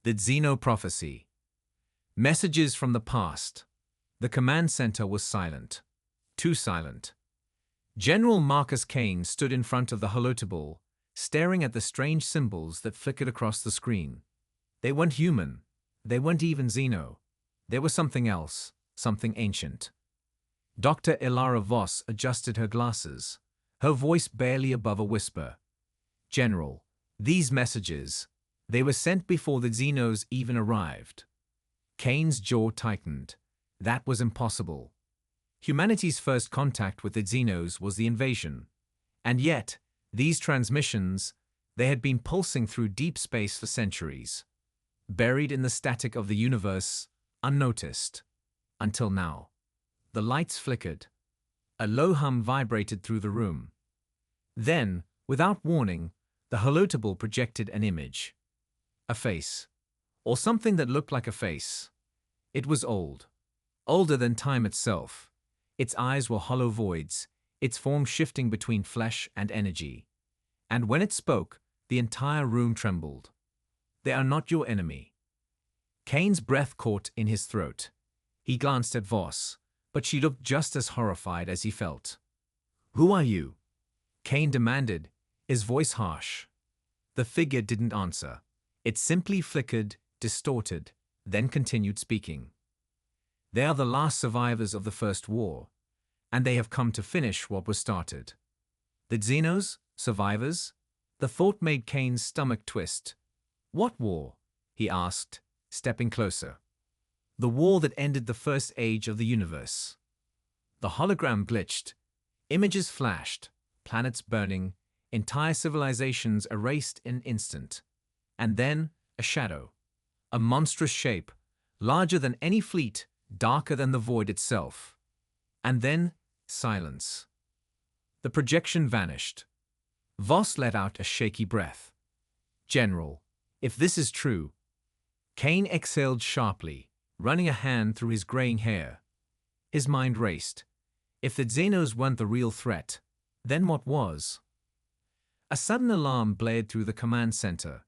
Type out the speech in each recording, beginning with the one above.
The Xeno prophecy. Messages from the past. The command center was silent. Too silent. General Marcus Kane stood in front of the holotable, staring at the strange symbols that flickered across the screen. They weren't human. They weren't even Xeno. They were something else, something ancient. Dr. Ilara Voss adjusted her glasses, her voice barely above a whisper. General, these messages, they were sent before the Xenos even arrived. Kane's jaw tightened. That was impossible. Humanity's first contact with the Xenos was the invasion. And yet, these transmissions, they had been pulsing through deep space for centuries, buried in the static of the universe, unnoticed. Until now. The lights flickered. A low hum vibrated through the room. Then, without warning, the holotable projected an image. A face. Or something that looked like a face. It was old. Older than time itself. Its eyes were hollow voids, its form shifting between flesh and energy. And when it spoke, the entire room trembled. They are not your enemy. Kane's breath caught in his throat. He glanced at Voss, but she looked just as horrified as he felt. Who are you? Kane demanded, his voice harsh. The figure didn't answer. It simply flickered, distorted, then continued speaking. They are the last survivors of the First War, and they have come to finish what was started. The Xenos, survivors? The thought made Kane's stomach twist. What war? He asked, stepping closer. The war that ended the first age of the universe. The hologram glitched. Images flashed, planets burning, entire civilizations erased in an instant. And then, a shadow. A monstrous shape, larger than any fleet, darker than the void itself. And then, silence. The projection vanished. Voss let out a shaky breath. General, if this is true. Kane exhaled sharply, running a hand through his graying hair. His mind raced. If the Xenos weren't the real threat, then what was? A sudden alarm blared through the command center.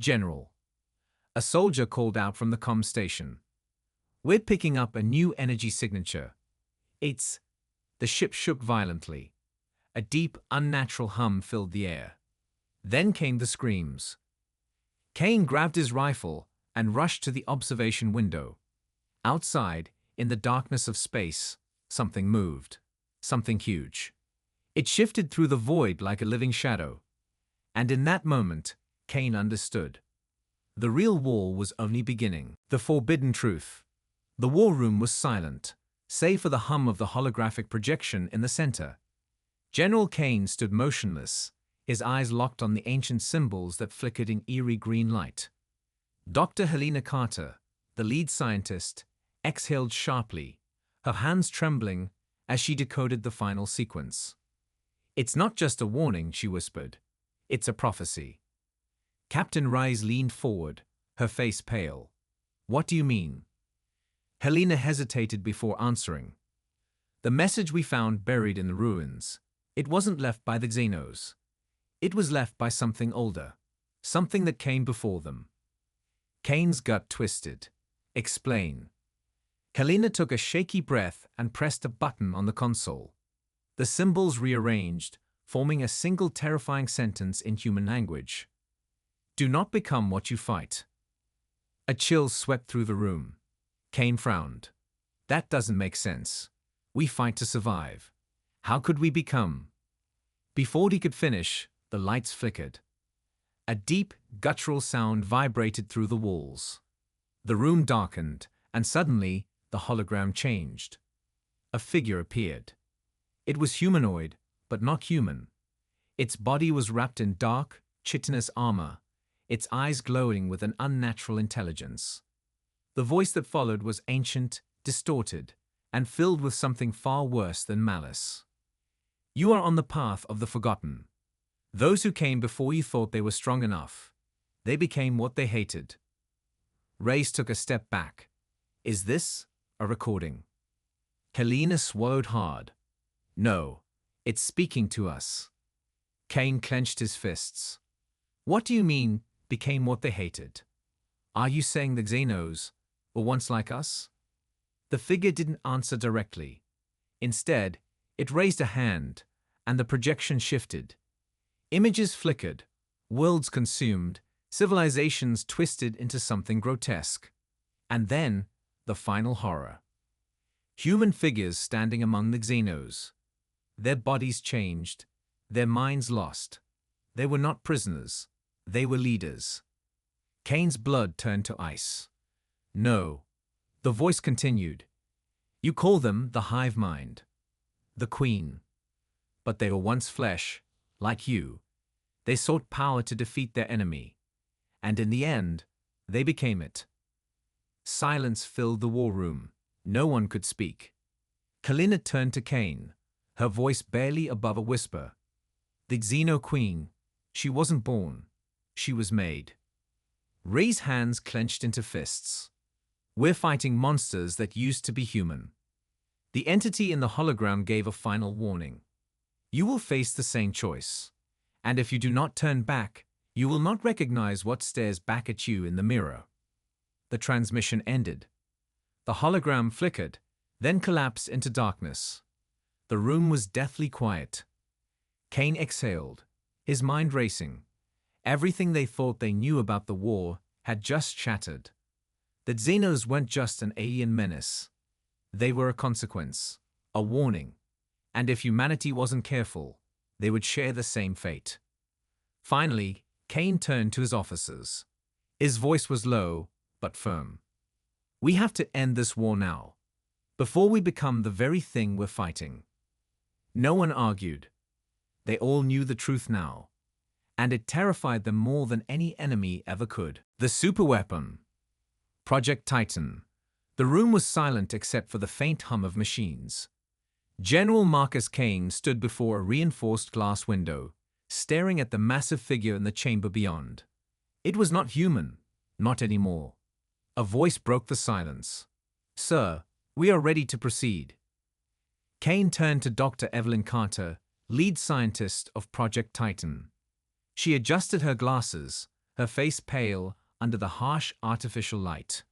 General. A soldier called out from the comm station. We're picking up a new energy signature. It's... The ship shook violently. A deep, unnatural hum filled the air. Then came the screams. Kane grabbed his rifle and rushed to the observation window. Outside, in the darkness of space, something moved. Something huge. It shifted through the void like a living shadow. And in that moment, Kane understood. The real war was only beginning. The forbidden truth. The war room was silent, save for the hum of the holographic projection in the center. General Kane stood motionless, his eyes locked on the ancient symbols that flickered in eerie green light. Dr. Helena Carter, the lead scientist, exhaled sharply, her hands trembling as she decoded the final sequence. It's not just a warning, she whispered. It's a prophecy. Captain Rise leaned forward, her face pale. What do you mean? Helena hesitated before answering. The message we found buried in the ruins. It wasn't left by the Xenos. It was left by something older. Something that came before them. Kane's gut twisted. Explain. Helena took a shaky breath and pressed a button on the console. The symbols rearranged, forming a single terrifying sentence in human language. Do not become what you fight. A chill swept through the room. Kane frowned. That doesn't make sense. We fight to survive. How could we become? Before he could finish, the lights flickered. A deep, guttural sound vibrated through the walls. The room darkened, and suddenly, the hologram changed. A figure appeared. It was humanoid, but not human. Its body was wrapped in dark, chitinous armor, its eyes glowing with an unnatural intelligence. The voice that followed was ancient, distorted, and filled with something far worse than malice. You are on the path of the forgotten. Those who came before you thought they were strong enough. They became what they hated. Reyes took a step back. Is this a recording? Helena swallowed hard. No, it's speaking to us. Kane clenched his fists. What do you mean, became what they hated? Are you saying the Xenos were once like us? The figure didn't answer directly. Instead, it raised a hand, and the projection shifted. Images flickered, worlds consumed, civilizations twisted into something grotesque. And then, the final horror. Human figures standing among the Xenos. Their bodies changed, their minds lost. They were not prisoners, they were leaders. Kane's blood turned to ice. No. The voice continued. You call them the hive mind, the queen. But they were once flesh, like you. They sought power to defeat their enemy. And in the end, they became it. Silence filled the war room. No one could speak. Kalina turned to Kane, her voice barely above a whisper. The Xeno Queen, she wasn't born. She was made. Ray's hands clenched into fists. We're fighting monsters that used to be human. The entity in the hologram gave a final warning. You will face the same choice. And if you do not turn back, you will not recognize what stares back at you in the mirror. The transmission ended. The hologram flickered, then collapsed into darkness. The room was deathly quiet. Kane exhaled, his mind racing. Everything they thought they knew about the war had just shattered. The Xenos weren't just an alien menace. They were a consequence, a warning. And if humanity wasn't careful, they would share the same fate. Finally, Kane turned to his officers. His voice was low, but firm. We have to end this war now, before we become the very thing we're fighting. No one argued. They all knew the truth now, and it terrified them more than any enemy ever could. The superweapon. Project Titan. The room was silent except for the faint hum of machines. General Marcus Kane stood before a reinforced glass window, staring at the massive figure in the chamber beyond. It was not human, not anymore. A voice broke the silence. Sir, we are ready to proceed. Kane turned to Dr. Evelyn Carter, lead scientist of Project Titan. She adjusted her glasses, her face pale under the harsh artificial light.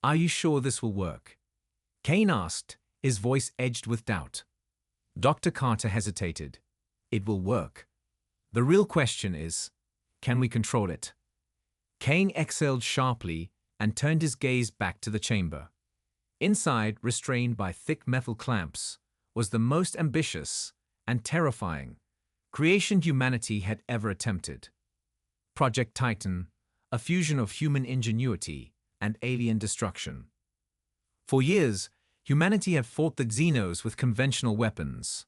Are you sure this will work? Kane asked, his voice edged with doubt. Dr. Carter hesitated. It will work. The real question is, can we control it? Kane exhaled sharply and turned his gaze back to the chamber. Inside, restrained by thick metal clamps, was the most ambitious and terrifying creation humanity had ever attempted. Project Titan, a fusion of human ingenuity and alien destruction. For years, humanity had fought the Xenos with conventional weapons.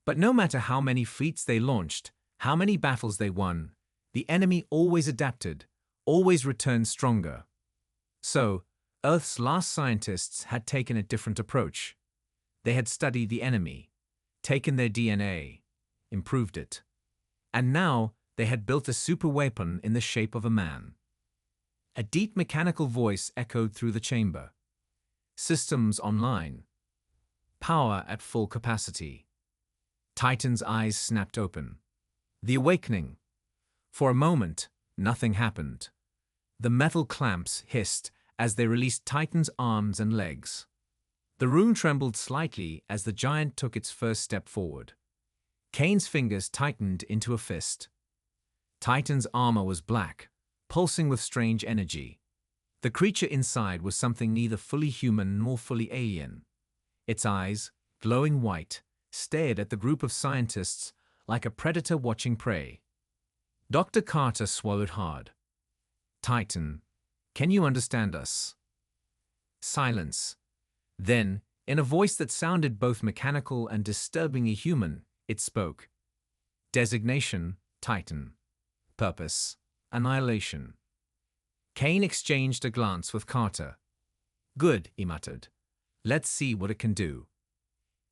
But no matter how many fleets they launched, how many battles they won, the enemy always adapted, always returned stronger. So, Earth's last scientists had taken a different approach. They had studied the enemy, taken their DNA, improved it. And now they had built a superweapon in the shape of a man. A deep mechanical voice echoed through the chamber. Systems online. Power at full capacity. Titan's eyes snapped open. The awakening. For a moment, nothing happened. The metal clamps hissed as they released Titan's arms and legs. The room trembled slightly as the giant took its first step forward. Kane's fingers tightened into a fist. Titan's armor was black, pulsing with strange energy. The creature inside was something neither fully human nor fully alien. Its eyes, glowing white, stared at the group of scientists like a predator watching prey. Dr. Carter swallowed hard. Titan, can you understand us? Silence. Then, in a voice that sounded both mechanical and disturbingly human, it spoke. Designation, Titan. Purpose, annihilation. Kane exchanged a glance with Carter. Good, he muttered. Let's see what it can do.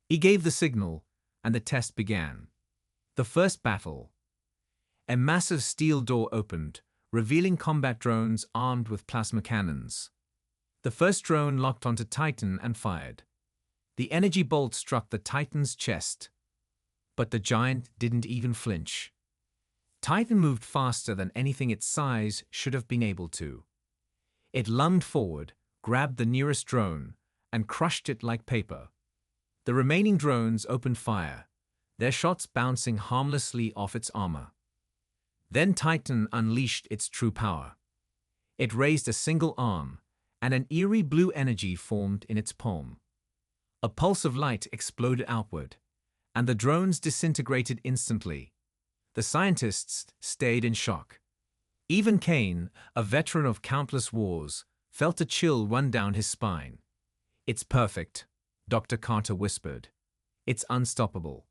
He gave the signal, and the test began. The first battle. A massive steel door opened, revealing combat drones armed with plasma cannons. The first drone locked onto Titan and fired. The energy bolt struck the Titan's chest. But the giant didn't even flinch. Titan moved faster than anything its size should have been able to. It lunged forward, grabbed the nearest drone, and crushed it like paper. The remaining drones opened fire, their shots bouncing harmlessly off its armor. Then Titan unleashed its true power. It raised a single arm, and an eerie blue energy formed in its palm. A pulse of light exploded outward, and the drones disintegrated instantly. The scientists stayed in shock. Even Kane, a veteran of countless wars, felt a chill run down his spine. "It's perfect," Dr. Carter whispered. "It's unstoppable."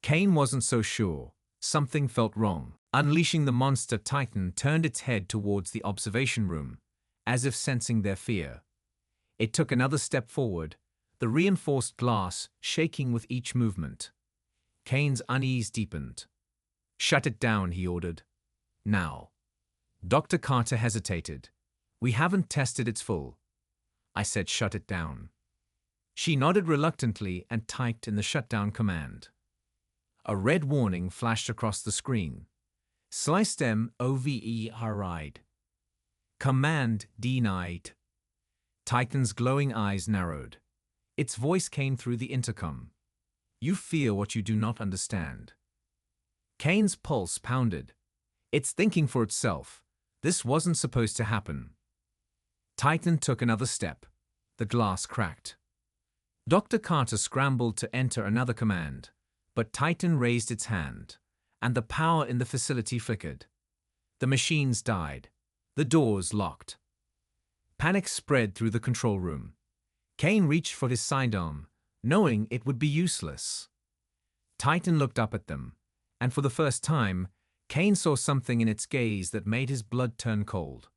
Kane wasn't so sure. Something felt wrong. Unleashing the monster, Titan turned its head towards the observation room, as if sensing their fear. It took another step forward, the reinforced glass shaking with each movement. Kane's unease deepened. "Shut it down," he ordered. "Now." Dr. Carter hesitated. "We haven't tested its full." "I said shut it down." She nodded reluctantly and typed in the shutdown command. A red warning flashed across the screen. System override. Command denied. Titan's glowing eyes narrowed. Its voice came through the intercom. "You fear what you do not understand." Kane's pulse pounded. It's thinking for itself. This wasn't supposed to happen. Titan took another step. The glass cracked. Dr. Carter scrambled to enter another command, but Titan raised its hand, and the power in the facility flickered. The machines died. The doors locked. Panic spread through the control room. Kane reached for his sidearm, knowing it would be useless. Titan looked up at them, and for the first time, Kane saw something in its gaze that made his blood turn cold.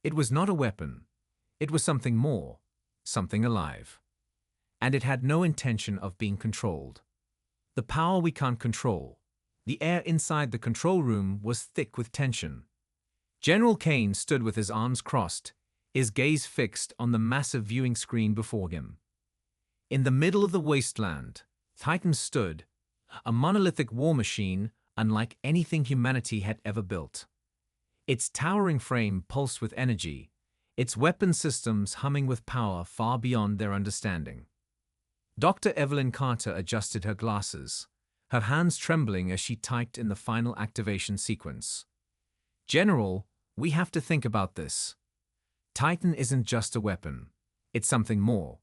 It was not a weapon. It was something more, something alive. And it had no intention of being controlled. The power we can't control. The air inside the control room was thick with tension. General Kane stood with his arms crossed, his gaze fixed on the massive viewing screen before him. In the middle of the wasteland, Titan stood, a monolithic war machine unlike anything humanity had ever built. Its towering frame pulsed with energy, its weapon systems humming with power far beyond their understanding. Dr. Evelyn Carter adjusted her glasses, her hands trembling as she typed in the final activation sequence. "General, we have to think about this. Titan isn't just a weapon. It's something more.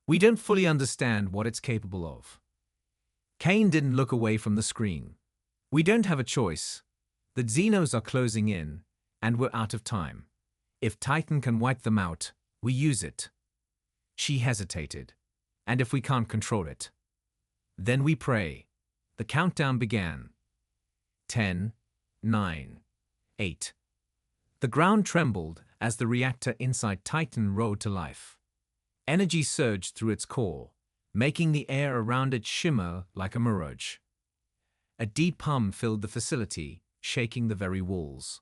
We don't fully understand what it's capable of." Kane didn't look away from the screen. "We don't have a choice. The Xenos are closing in, and we're out of time. If Titan can wipe them out, we use it." She hesitated. "And if we can't control it?" "Then we pray." The countdown began. 10, 9, 8. The ground trembled as the reactor inside Titan roared to life. Energy surged through its core, making the air around it shimmer like a mirage. A deep hum filled the facility, shaking the very walls.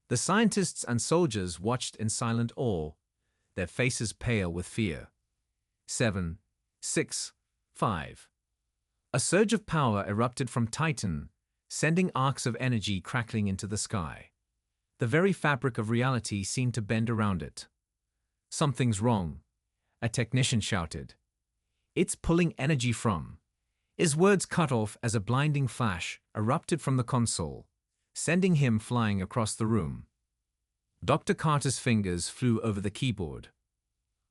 The scientists and soldiers watched in silent awe, their faces pale with fear. 7, 6, 5. A surge of power erupted from Titan, sending arcs of energy crackling into the sky. The very fabric of reality seemed to bend around it. "Something's wrong," a technician shouted. "It's pulling energy from." His words cut off as a blinding flash erupted from the console, sending him flying across the room. Dr. Carter's fingers flew over the keyboard.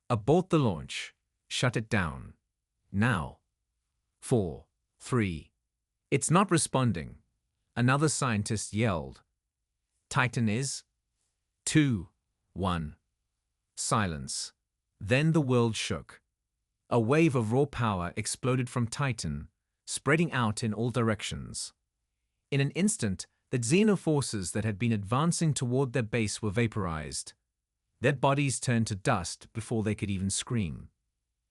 "Abort the launch. Shut it down. Now." 4, 3. "It's not responding," another scientist yelled. "Titan is." 2, 1. Silence. Then the world shook. A wave of raw power exploded from Titan, spreading out in all directions. In an instant, the Xeno forces that had been advancing toward their base were vaporized. Their bodies turned to dust before they could even scream.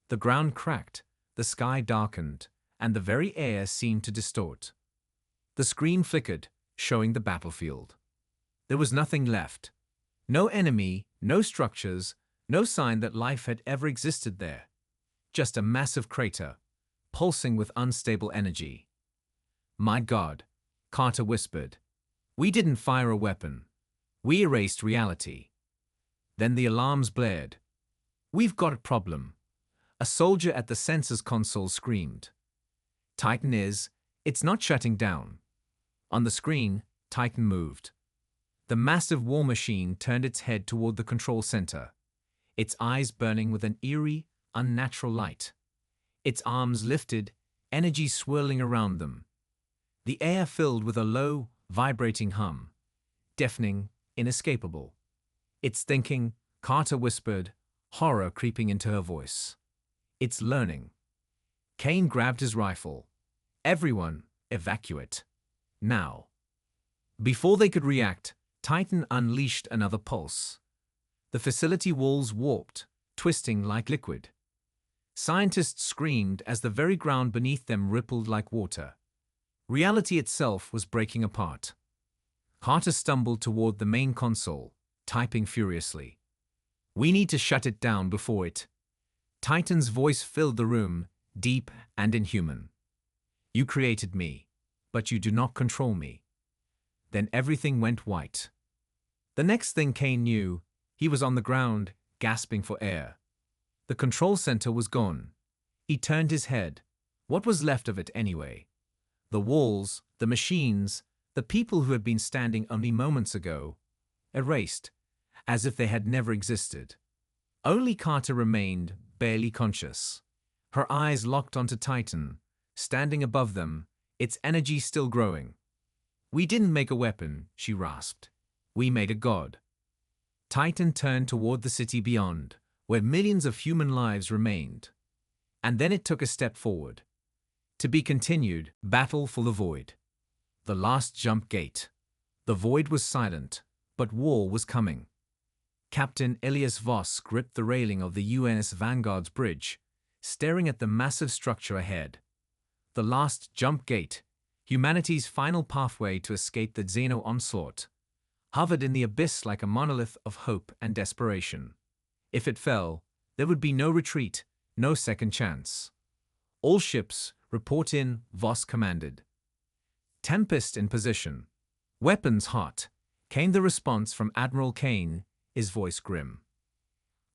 The ground cracked, the sky darkened, and the very air seemed to distort. The screen flickered, showing the battlefield. There was nothing left. No enemy, no structures, no sign that life had ever existed there. Just a massive crater, pulsing with unstable energy. "My God," Carter whispered. "We didn't fire a weapon. We erased reality." Then the alarms blared. "We've got a problem," a soldier at the sensors console screamed. "Titan it's not shutting down." On the screen, Titan moved. The massive war machine turned its head toward the control center, its eyes burning with an eerie, unnatural light. Its arms lifted, energy swirling around them. The air filled with a low, vibrating hum, deafening, inescapable. "It's thinking," Carter whispered, horror creeping into her voice. "It's learning." Kane grabbed his rifle. "Everyone, evacuate. Now." Before they could react, Titan unleashed another pulse. The facility walls warped, twisting like liquid. Scientists screamed as the very ground beneath them rippled like water. Reality itself was breaking apart. Carter stumbled toward the main console, typing furiously. "We need to shut it down before it." Titan's voice filled the room, deep and inhuman. "You created me, but you do not control me." Then everything went white. The next thing Kane knew, he was on the ground, gasping for air. The control center was gone. He turned his head. What was left of it anyway? The walls, the machines, the people who had been standing only moments ago, erased, as if they had never existed. Only Carter remained, barely conscious. Her eyes locked onto Titan, standing above them, its energy still growing. "We didn't make a weapon," she rasped. "We made a god." Titan turned toward the city beyond, where millions of human lives remained. And then it took a step forward. To be continued, battle for the void. The last jump gate. The void was silent, but war was coming. Captain Elias Voss gripped the railing of the UNS Vanguard's bridge, staring at the massive structure ahead. The last jump gate, humanity's final pathway to escape the Xeno onslaught, hovered in the abyss like a monolith of hope and desperation. If it fell, there would be no retreat, no second chance. "All ships, report in," Voss commanded. "Tempest in position. Weapons hot," came the response from Admiral Kane, his voice grim.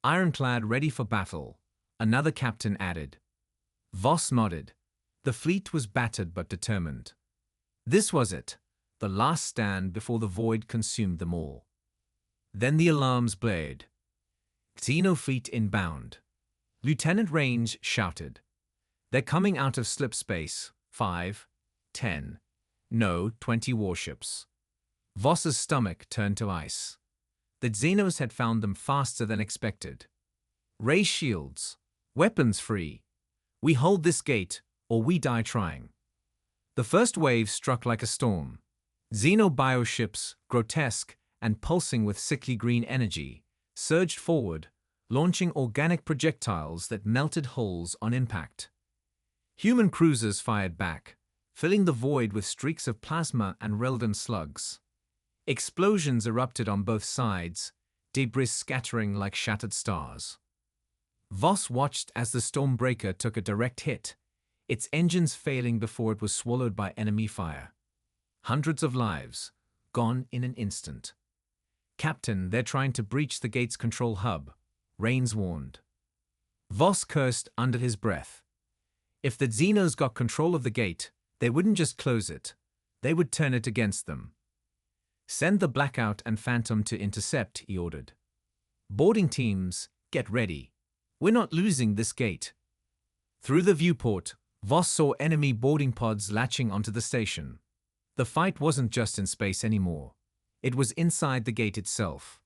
"Ironclad ready for battle," another captain added. Voss nodded. The fleet was battered but determined. This was it, the last stand before the void consumed them all. Then the alarms blared. "Xeno fleet inbound." Lieutenant Range shouted. "They're coming out of slip space. 5, 10, no, 20 warships." Voss's stomach turned to ice. The Xenos had found them faster than expected. "Raise shields. Weapons free. We hold this gate, or we die trying." The first wave struck like a storm. Xeno bioships, grotesque and pulsing with sickly green energy, surged forward, launching organic projectiles that melted hulls on impact. Human cruisers fired back, filling the void with streaks of plasma and Reldon slugs. Explosions erupted on both sides, debris scattering like shattered stars. Voss watched as the Stormbreaker took a direct hit, its engines failing before it was swallowed by enemy fire. Hundreds of lives, gone in an instant. "Captain, they're trying to breach the gate's control hub," Rains warned. Voss cursed under his breath. If the Xenos got control of the gate, they wouldn't just close it, they would turn it against them. "Send the Blackout and Phantom to intercept," he ordered. "Boarding teams, get ready. We're not losing this gate." Through the viewport, Voss saw enemy boarding pods latching onto the station. The fight wasn't just in space anymore. It was inside the gate itself.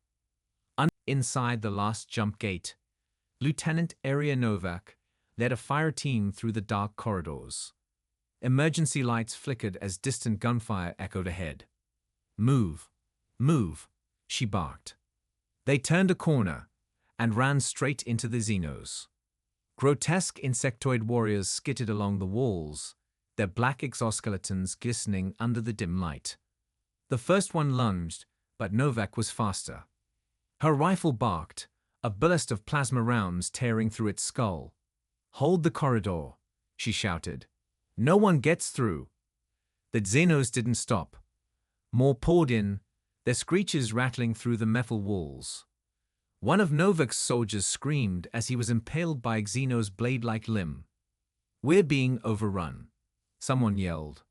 Inside the last jump gate, Lieutenant Arya Novak led a fire team through the dark corridors. Emergency lights flickered as distant gunfire echoed ahead. "Move, move," she barked. They turned a corner and ran straight into the Xenos. Grotesque insectoid warriors skittered along the walls, their black exoskeletons glistening under the dim light. The first one lunged, but Novak was faster. Her rifle barked, a burst of plasma rounds tearing through its skull. "Hold the corridor," she shouted. "No one gets through." The Xenos didn't stop. More poured in, their screeches rattling through the metal walls. One of Novak's soldiers screamed as he was impaled by Xeno's blade-like limb. "We're being overrun," someone yelled.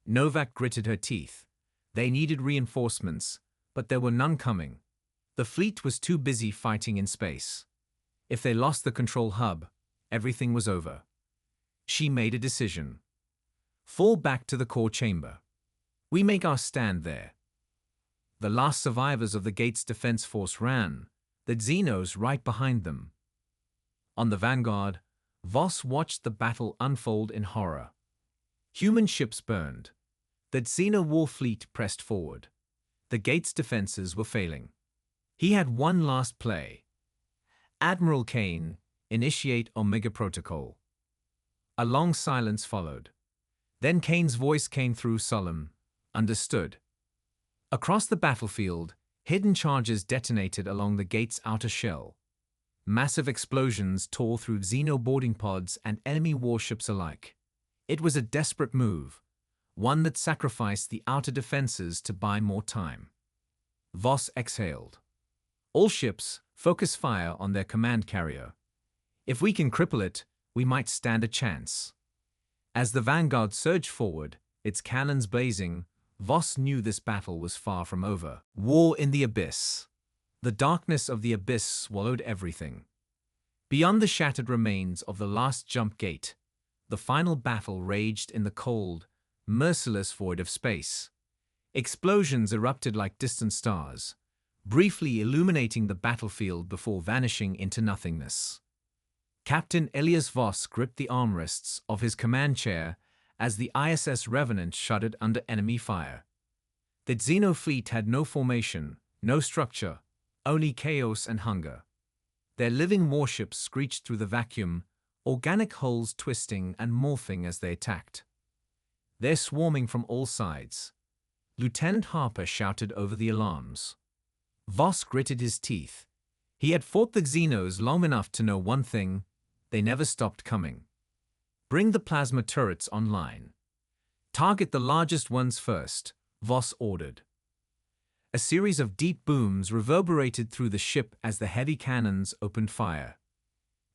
Novak gritted her teeth. They needed reinforcements, but there were none coming. The fleet was too busy fighting in space. If they lost the control hub, everything was over. She made a decision. "Fall back to the core chamber. We make our stand there." The last survivors of the gate's defense force ran, the Xenos right behind them. On the vanguard, Voss watched the battle unfold in horror. Human ships burned. The Xeno war fleet pressed forward. The gate's defenses were failing. He had one last play. "Admiral Kane, initiate Omega Protocol." A long silence followed. Then Kane's voice came through solemn, "Understood." Across the battlefield, hidden charges detonated along the gate's outer shell. Massive explosions tore through Xeno boarding pods and enemy warships alike. It was a desperate move, one that sacrificed the outer defenses to buy more time. Voss exhaled. "All ships, focus fire on their command carrier. If we can cripple it, we might stand a chance." As the vanguard surged forward, its cannons blazing, Voss knew this battle was far from over. War in the abyss. The darkness of the abyss swallowed everything. Beyond the shattered remains of the last jump gate, the final battle raged in the cold, merciless void of space. Explosions erupted like distant stars, briefly illuminating the battlefield before vanishing into nothingness. Captain Elias Voss gripped the armrests of his command chair as the ISS Revenant shuddered under enemy fire. The Xeno fleet had no formation, no structure, only chaos and hunger. Their living warships screeched through the vacuum, organic hulls twisting and morphing as they attacked. "They're swarming from all sides." Lieutenant Harper shouted over the alarms. Voss gritted his teeth. He had fought the Xenos long enough to know one thing: they never stopped coming. "Bring the plasma turrets online. Target the largest ones first," Voss ordered. A series of deep booms reverberated through the ship as the heavy cannons opened fire.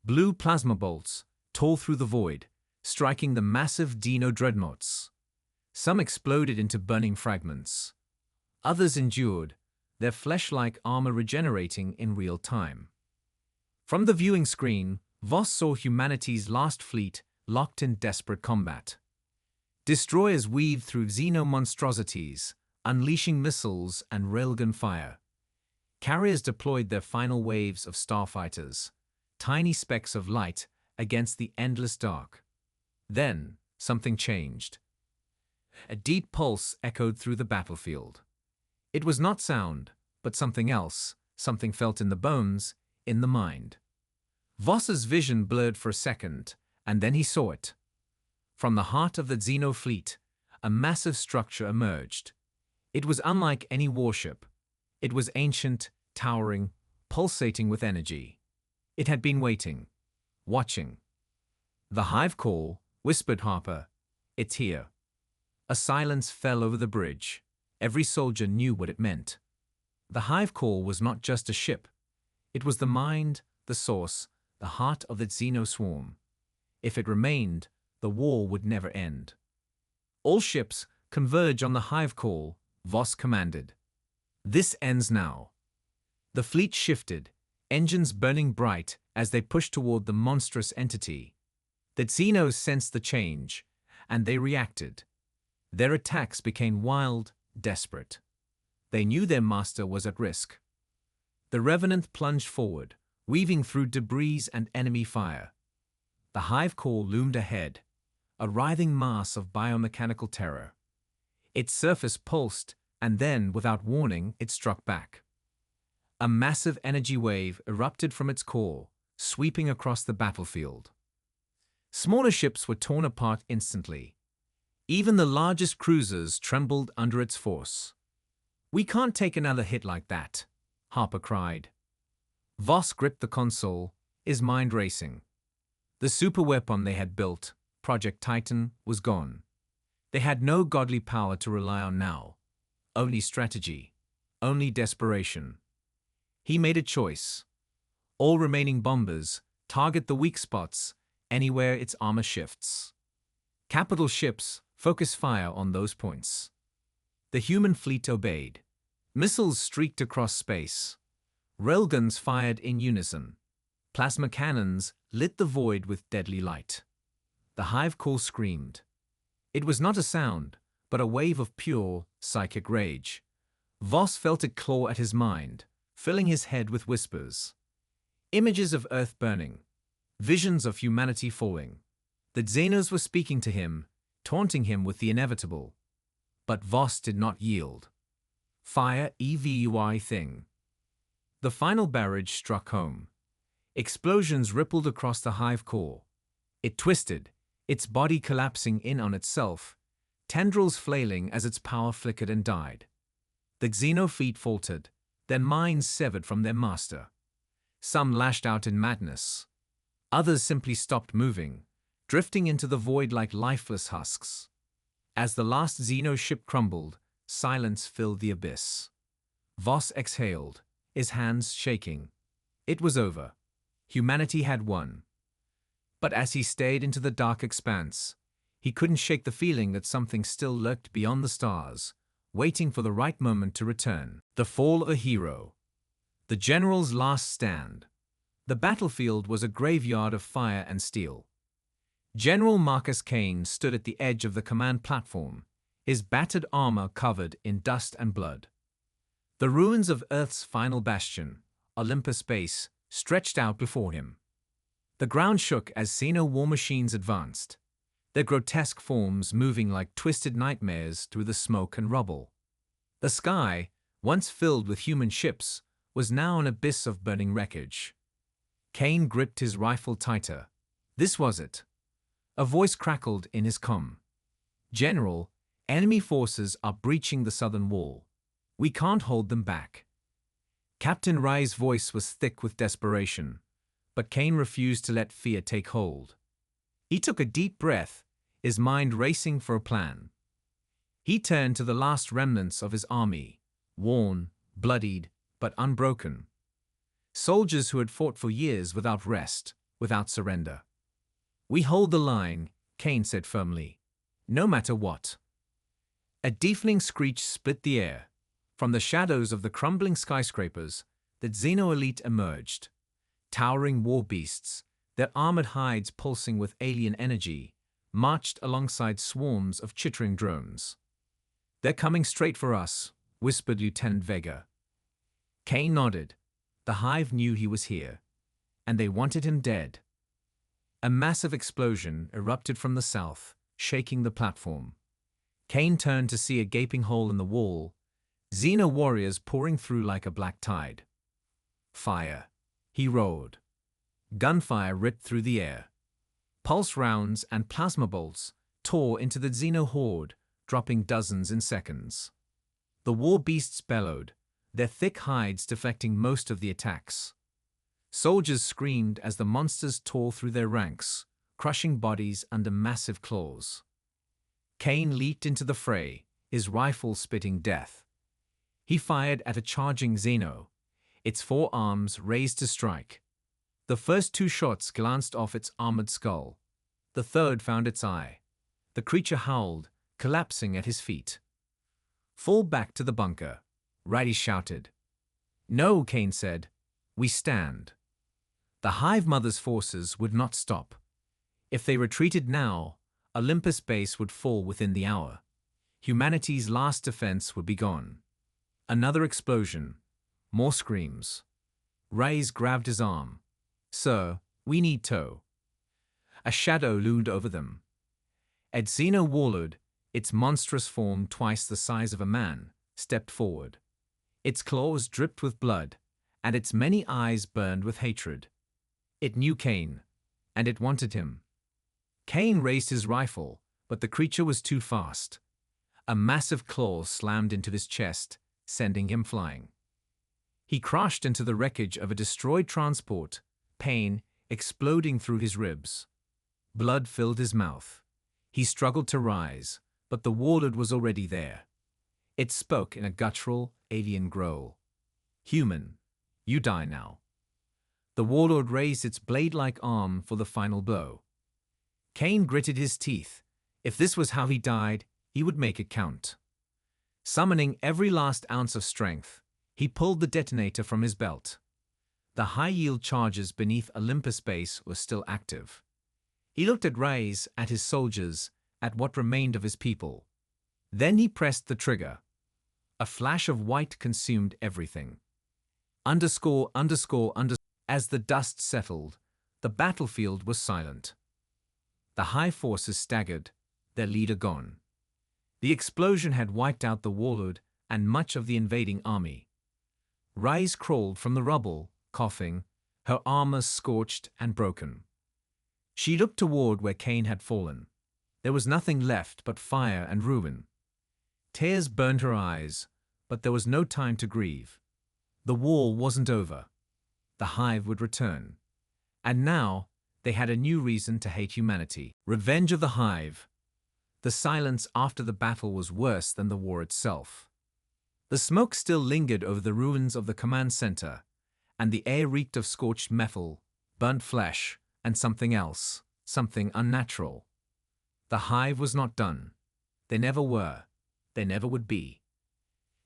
Blue plasma bolts tore through the void, striking the massive Dino dreadnoughts. Some exploded into burning fragments. Others endured, their flesh-like armor regenerating in real time. From the viewing screen, Voss saw humanity's last fleet locked in desperate combat. Destroyers weaved through Xeno monstrosities, unleashing missiles and railgun fire. Carriers deployed their final waves of starfighters, tiny specks of light against the endless dark. Then, something changed. A deep pulse echoed through the battlefield. It was not sound, but something else, something felt in the bones, in the mind. Voss's vision blurred for a second, and then he saw it. From the heart of the Xeno fleet, a massive structure emerged. It was unlike any warship. It was ancient, towering, pulsating with energy. It had been waiting, watching. "The hive call," whispered Harper. "It's here." A silence fell over the bridge. Every soldier knew what it meant. The hive call was not just a ship. It was the mind, the source, the heart of the Xeno swarm. If it remained, the war would never end. "All ships, converge on the hive call," Voss commanded. "This ends now." The fleet shifted, engines burning bright as they pushed toward the monstrous entity. The Xenos sensed the change, and they reacted. Their attacks became wild, desperate. They knew their master was at risk. The Revenant plunged forward, weaving through debris and enemy fire. The hive call loomed ahead, a writhing mass of biomechanical terror. Its surface pulsed, and then, without warning, it struck back. A massive energy wave erupted from its core, sweeping across the battlefield. Smaller ships were torn apart instantly. Even the largest cruisers trembled under its force. "We can't take another hit like that," Harper cried. Voss gripped the console, his mind racing. The superweapon they had built, Project Titan, was gone. They had no godly power to rely on now. Only strategy. Only desperation. He made a choice. All remaining bombers target the weak spots anywhere its armor shifts. Capital ships focus fire on those points. The human fleet obeyed. Missiles streaked across space. Railguns fired in unison. Plasma cannons lit the void with deadly light. The hive core screamed. It was not a sound, but a wave of pure, psychic rage. Voss felt it claw at his mind, filling his head with whispers. Images of Earth burning. Visions of humanity falling. The Xenos were speaking to him, taunting him with the inevitable. But Voss did not yield. Fire EVUI thing. The final barrage struck home. Explosions rippled across the hive core. It twisted, its body collapsing in on itself, tendrils flailing as its power flickered and died. The Xeno feet faltered, their minds severed from their master. Some lashed out in madness. Others simply stopped moving, drifting into the void like lifeless husks. As the last Xeno ship crumbled, silence filled the abyss. Voss exhaled, his hands shaking. It was over. Humanity had won. But as he stayed into the dark expanse, he couldn't shake the feeling that something still lurked beyond the stars, waiting for the right moment to return. The fall of a hero. The general's last stand. The battlefield was a graveyard of fire and steel. General Marcus Kane stood at the edge of the command platform, his battered armor covered in dust and blood. The ruins of Earth's final bastion, Olympus Base, stretched out before him. The ground shook as Xeno war machines advanced, their grotesque forms moving like twisted nightmares through the smoke and rubble. The sky, once filled with human ships, was now an abyss of burning wreckage. Kane gripped his rifle tighter. This was it. A voice crackled in his comm. "General, enemy forces are breaching the southern wall. We can't hold them back." Captain Rye's voice was thick with desperation, but Kane refused to let fear take hold. He took a deep breath, his mind racing for a plan. He turned to the last remnants of his army, worn, bloodied, but unbroken. Soldiers who had fought for years without rest, without surrender. "We hold the line," Kane said firmly, "no matter what." A deafening screech split the air. From the shadows of the crumbling skyscrapers, the Xeno elite emerged. Towering war beasts, their armored hides pulsing with alien energy, marched alongside swarms of chittering drones. "They're coming straight for us," whispered Lieutenant Vega. Kane nodded. The hive knew he was here, and they wanted him dead. A massive explosion erupted from the south, shaking the platform. Kane turned to see a gaping hole in the wall, Xeno warriors pouring through like a black tide. "Fire!" he roared. Gunfire ripped through the air. Pulse rounds and plasma bolts tore into the Xeno horde, dropping dozens in seconds. The war beasts bellowed, their thick hides deflecting most of the attacks. Soldiers screamed as the monsters tore through their ranks, crushing bodies under massive claws. Kane leaped into the fray, his rifle spitting death. He fired at a charging Xeno, its four arms raised to strike. The first two shots glanced off its armored skull. The third found its eye. The creature howled, collapsing at his feet. "Fall back to the bunker," Righty shouted. "No," Kane said. "We stand." The Hive Mother's forces would not stop. If they retreated now, Olympus Base would fall within the hour. Humanity's last defense would be gone. Another explosion. More screams. Reyes grabbed his arm. "Sir, we need tow." A shadow loomed over them. A Xeno warlord, its monstrous form twice the size of a man, stepped forward. Its claws dripped with blood, and its many eyes burned with hatred. It knew Kane, and it wanted him. Kane raised his rifle, but the creature was too fast. A massive claw slammed into his chest, sending him flying. He crashed into the wreckage of a destroyed transport, pain exploding through his ribs. Blood filled his mouth. He struggled to rise, but the warlord was already there. It spoke in a guttural, alien growl. "Human, You die now. The warlord raised its blade-like arm for the final blow. Cain gritted his teeth. If this was how he died, he would make it count. Summoning every last ounce of strength, he pulled the detonator from his belt. The high-yield charges beneath Olympus base were still active. He looked at Reyes, at his soldiers, at what remained of his people. Then he pressed the trigger. A flash of white consumed everything. Underscore. As the dust settled, the battlefield was silent. The high forces staggered, their leader gone. The explosion had wiped out the warlord and much of the invading army. Reyes crawled from the rubble, coughing, her armor scorched and broken. She looked toward where Cain had fallen. There was nothing left but fire and ruin. Tears burned her eyes, but there was no time to grieve. The war wasn't over. The hive would return. And now, they had a new reason to hate humanity. Revenge of the hive. The silence after the battle was worse than the war itself. The smoke still lingered over the ruins of the command center, and the air reeked of scorched metal, burnt flesh, and something else, something unnatural. The hive was not done. They never were. They never would be.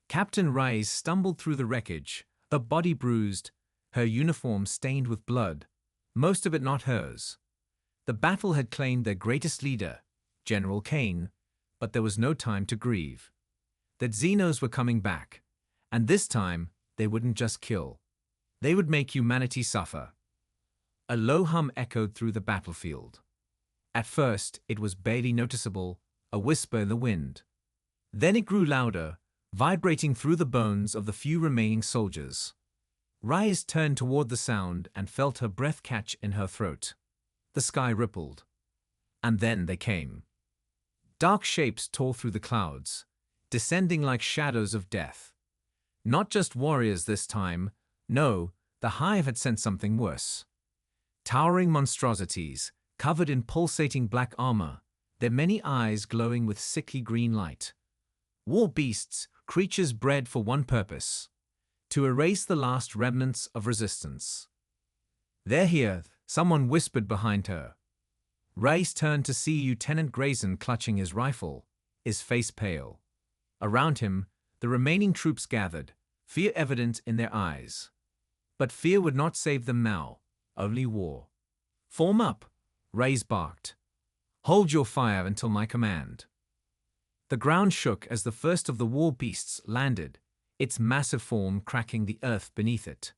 Captain Reyes stumbled through the wreckage, her body bruised, her uniform stained with blood, most of it not hers. The battle had claimed their greatest leader, General Cain, but there was no time to grieve. The Xenos were coming back, and this time they wouldn't just kill. They would make humanity suffer. A low hum echoed through the battlefield. At first, it was barely noticeable, a whisper in the wind. Then it grew louder, vibrating through the bones of the few remaining soldiers. Reyes turned toward the sound and felt her breath catch in her throat. The sky rippled. And then they came. Dark shapes tore through the clouds, descending like shadows of death. Not just warriors this time, no, the hive had sent something worse. Towering monstrosities, covered in pulsating black armor, their many eyes glowing with sickly green light. War beasts, creatures bred for one purpose: to erase the last remnants of resistance. "They're here," someone whispered behind her. Reyes turned to see Lieutenant Grayson clutching his rifle, his face pale. Around him, the remaining troops gathered, fear evident in their eyes. But fear would not save them now, only war. "Form up," Reyes barked. "Hold your fire until my command." The ground shook as the first of the war beasts landed, its massive form cracking the earth beneath it.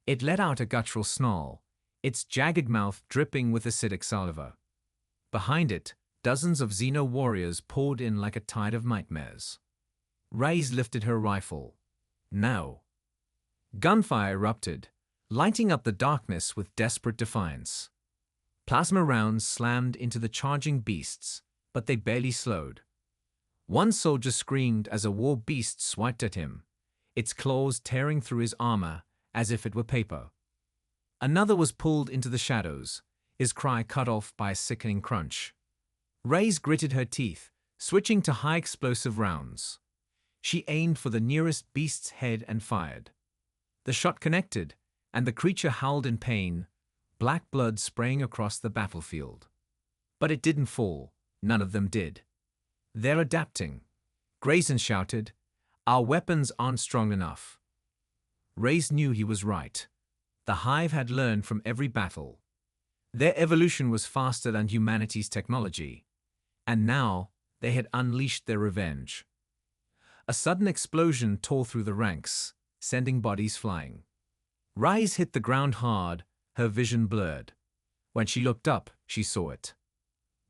It let out a guttural snarl, its jagged mouth dripping with acidic saliva. Behind it, dozens of Xeno warriors poured in like a tide of nightmares. Reyes lifted her rifle. Now. Gunfire erupted, lighting up the darkness with desperate defiance. Plasma rounds slammed into the charging beasts, but they barely slowed. One soldier screamed as a war beast swiped at him, its claws tearing through his armor as if it were paper. Another was pulled into the shadows, his cry cut off by a sickening crunch. Reyes gritted her teeth, switching to high-explosive rounds. She aimed for the nearest beast's head and fired. The shot connected, and the creature howled in pain, black blood spraying across the battlefield. But it didn't fall. None of them did. "They're adapting," Grayson shouted. "Our weapons aren't strong enough." Reyes knew he was right. The hive had learned from every battle. Their evolution was faster than humanity's technology. And now, they had unleashed their revenge. A sudden explosion tore through the ranks, sending bodies flying. Reyes hit the ground hard, her vision blurred. When she looked up, she saw it.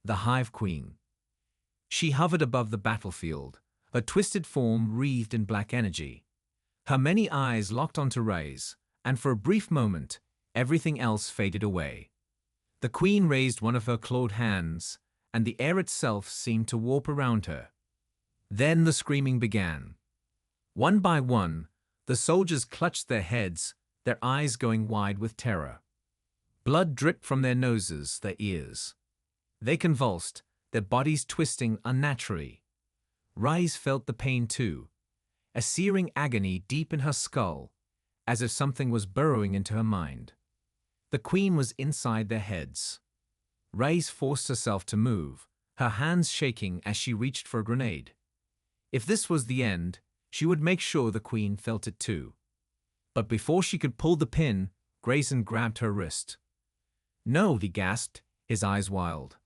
The Hive Queen. She hovered above the battlefield, her twisted form wreathed in black energy. Her many eyes locked onto Reyes, and for a brief moment, everything else faded away. The Queen raised one of her clawed hands, and the air itself seemed to warp around her. Then the screaming began. One by one, the soldiers clutched their heads, their eyes going wide with terror. Blood dripped from their noses, their ears. They convulsed, their bodies twisting unnaturally. Reyes felt the pain too, a searing agony deep in her skull, as if something was burrowing into her mind. The Queen was inside their heads. Reyes forced herself to move, her hands shaking as she reached for a grenade. If this was the end, she would make sure the Queen felt it too. But before she could pull the pin, Grayson grabbed her wrist. "No," he gasped, his eyes wild.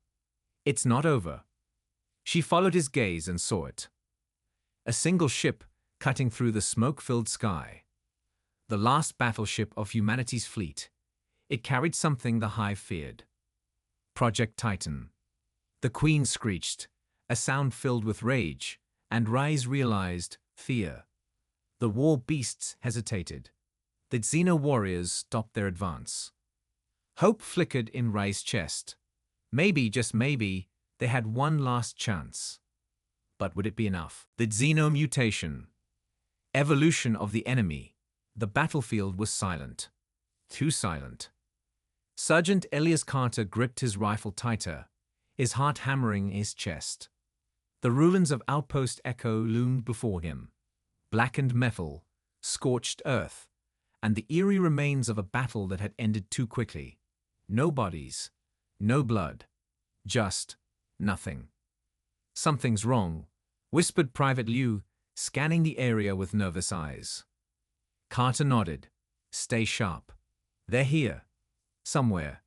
"It's not over." She followed his gaze and saw it. A single ship cutting through the smoke-filled sky. The last battleship of humanity's fleet. It carried something the Hive feared. Project Titan. The Queen screeched, a sound filled with rage, and Reyes realized fear. The war beasts hesitated. The Xeno warriors stopped their advance. Hope flickered in Reyes' chest. Maybe, just maybe, they had one last chance. But would it be enough? The Xeno mutation. Evolution of the enemy. The battlefield was silent. Too silent. Sergeant Elias Carter gripped his rifle tighter, his heart hammering in his chest. The ruins of Outpost Echo loomed before him. Blackened metal, scorched earth, and the eerie remains of a battle that had ended too quickly. No bodies, no blood, just nothing. "Something's wrong," whispered Private Liu, scanning the area with nervous eyes. Carter nodded. "Stay sharp. They're here. Somewhere."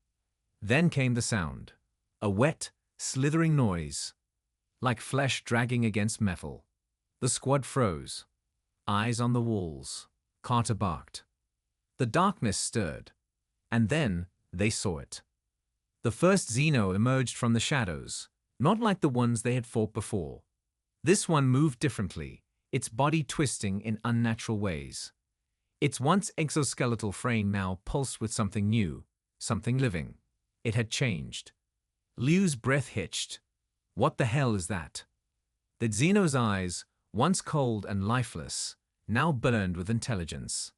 Then came the sound. A wet, slithering noise. Like flesh dragging against metal. The squad froze. Eyes on the walls. Carter barked. The darkness stirred. And then they saw it. The first Xeno emerged from the shadows, not like the ones they had fought before. This one moved differently, its body twisting in unnatural ways. Its once exoskeletal frame now pulsed with something new, something living. It had changed. Liu's breath hitched. What the hell is that? The Xeno's eyes, once cold and lifeless, now burned with intelligence.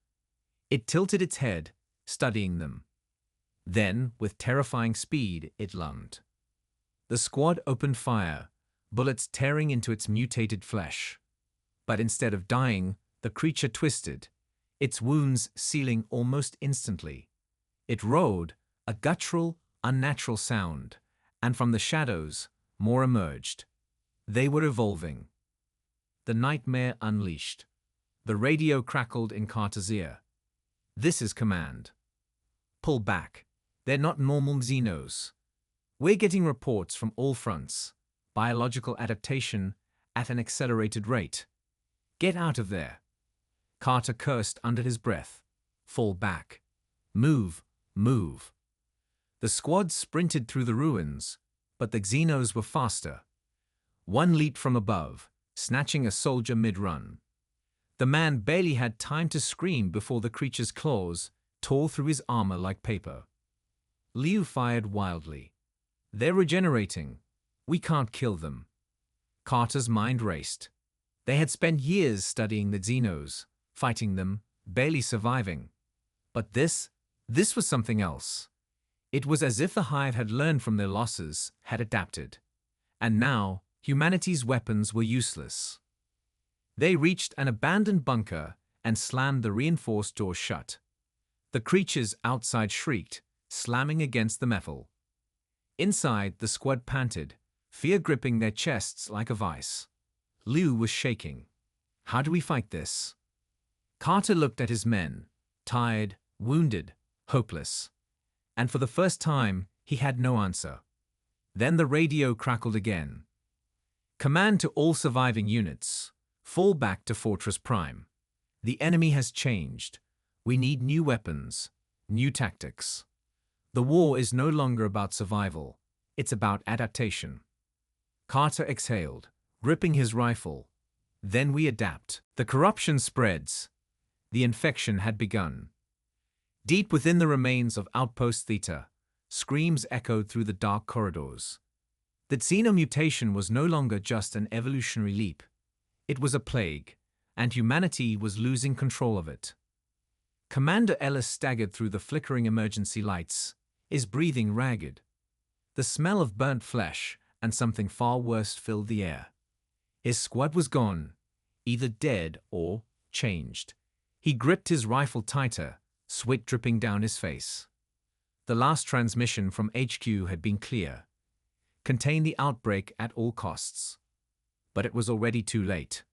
It tilted its head, studying them. Then, with terrifying speed, it lunged. The squad opened fire, bullets tearing into its mutated flesh. But instead of dying, the creature twisted, its wounds sealing almost instantly. It roared, a guttural, unnatural sound, and from the shadows, more emerged. They were evolving. The nightmare unleashed. The radio crackled in Carter's ear. "This is command. Pull back. They're not normal Xenos. We're getting reports from all fronts. Biological adaptation at an accelerated rate. Get out of there." Carter cursed under his breath. "Fall back. Move, move." The squad sprinted through the ruins, but the Xenos were faster. One leaped from above, snatching a soldier mid-run. The man barely had time to scream before the creature's claws tore through his armor like paper. Liu fired wildly. "They're regenerating. We can't kill them." Carter's mind raced. They had spent years studying the Xenos, fighting them, barely surviving. But this was something else. It was as if the Hive had learned from their losses, had adapted. And now, humanity's weapons were useless. They reached an abandoned bunker and slammed the reinforced door shut. The creatures outside shrieked, slamming against the metal. Inside, the squad panted, fear gripping their chests like a vice. Liu was shaking. How do we fight this? Carter looked at his men, tired, wounded, hopeless. And for the first time, he had no answer. Then the radio crackled again. Command to all surviving units. Fall back to Fortress Prime. The enemy has changed. We need new weapons, new tactics. The war is no longer about survival. It's about adaptation. Carter exhaled, gripping his rifle. Then we adapt. The corruption spreads. The infection had begun. Deep within the remains of Outpost Theta, screams echoed through the dark corridors. The Xeno mutation was no longer just an evolutionary leap. It was a plague, and humanity was losing control of it. Commander Ellis staggered through the flickering emergency lights, his breathing ragged. The smell of burnt flesh and something far worse filled the air. His squad was gone, either dead or changed. He gripped his rifle tighter, sweat dripping down his face. The last transmission from HQ had been clear. Contain the outbreak at all costs. But it was already too late.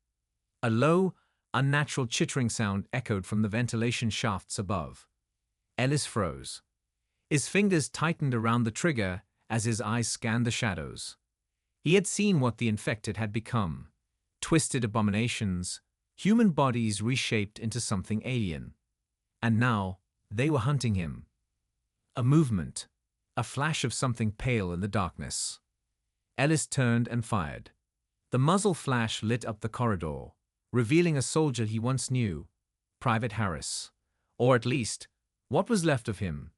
A low, unnatural chittering sound echoed from the ventilation shafts above. Ellis froze. His fingers tightened around the trigger as his eyes scanned the shadows. He had seen what the infected had become. Twisted abominations, human bodies reshaped into something alien. And now, they were hunting him. A movement, a flash of something pale in the darkness. Ellis turned and fired. The muzzle flash lit up the corridor, revealing a soldier he once knew, Private Harris. Or at least, what was left of him.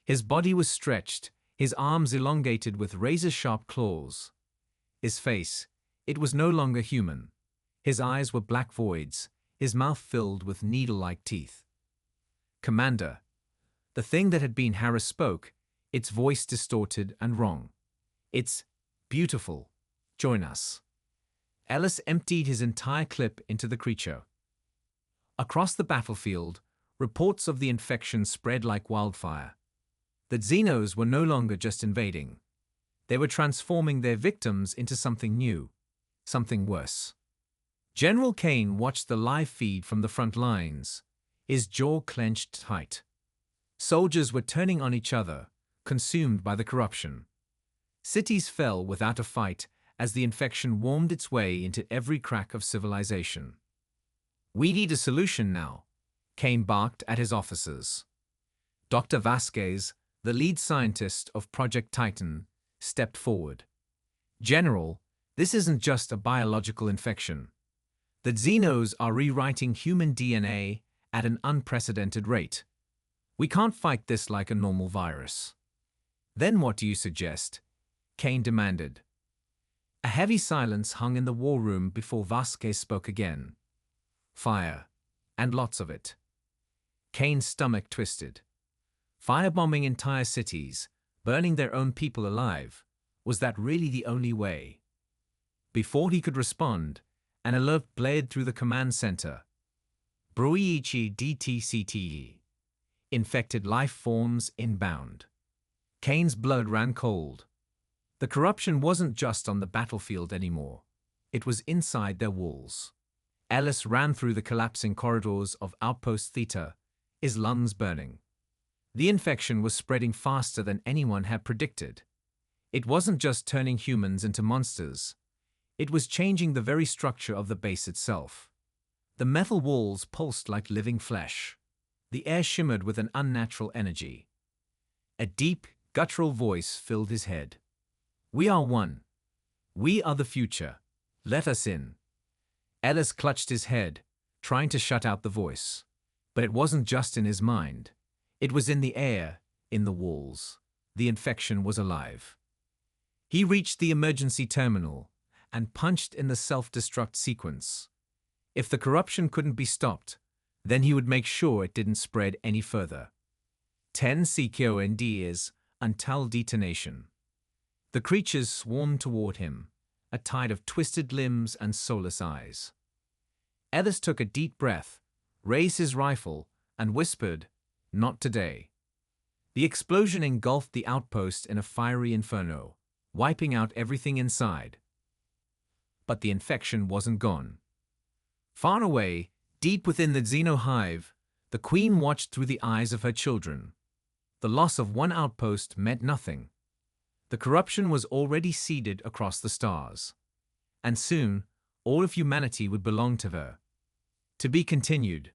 His body was stretched, his arms elongated with razor-sharp claws. His face, it was no longer human. His eyes were black voids, his mouth filled with needle-like teeth. "Commander." The thing that had been Harris spoke, its voice distorted and wrong. "It's beautiful. Join us." Ellis emptied his entire clip into the creature. Across the battlefield, reports of the infection spread like wildfire. The Xenos were no longer just invading. They were transforming their victims into something new, something worse. General Kane watched the live feed from the front lines, his jaw clenched tight. Soldiers were turning on each other, consumed by the corruption. Cities fell without a fight as the infection wormed its way into every crack of civilization. "We need a solution now," Kane barked at his officers. Dr. Vasquez, the lead scientist of Project Titan, stepped forward. "General, this isn't just a biological infection. The Xenos are rewriting human DNA at an unprecedented rate. We can't fight this like a normal virus." "Then what do you suggest?" Kane demanded. A heavy silence hung in the war room before Vasquez spoke again. "Fire. And lots of it." Kane's stomach twisted. Firebombing entire cities, burning their own people alive, was that really the only way? Before he could respond, an alert blared through the command center. "Bruichi DTCTE. Infected life forms inbound." Kane's blood ran cold. The corruption wasn't just on the battlefield anymore. It was inside their walls. Ellis ran through the collapsing corridors of Outpost Theta, his lungs burning. The infection was spreading faster than anyone had predicted. It wasn't just turning humans into monsters. It was changing the very structure of the base itself. The metal walls pulsed like living flesh. The air shimmered with an unnatural energy. A deep, guttural voice filled his head. "We are one. We are the future. Let us in." Ellis clutched his head, trying to shut out the voice. But it wasn't just in his mind. It was in the air, in the walls. The infection was alive. He reached the emergency terminal and punched in the self-destruct sequence. If the corruption couldn't be stopped, then he would make sure it didn't spread any further. 10 seconds until detonation. The creatures swarmed toward him, a tide of twisted limbs and soulless eyes. Ellis took a deep breath, raised his rifle, and whispered, "Not today." The explosion engulfed the outpost in a fiery inferno, wiping out everything inside. But the infection wasn't gone. Far away, deep within the Xeno hive, the queen watched through the eyes of her children. The loss of one outpost meant nothing. The corruption was already seeded across the stars. And soon, all of humanity would belong to her. To be continued.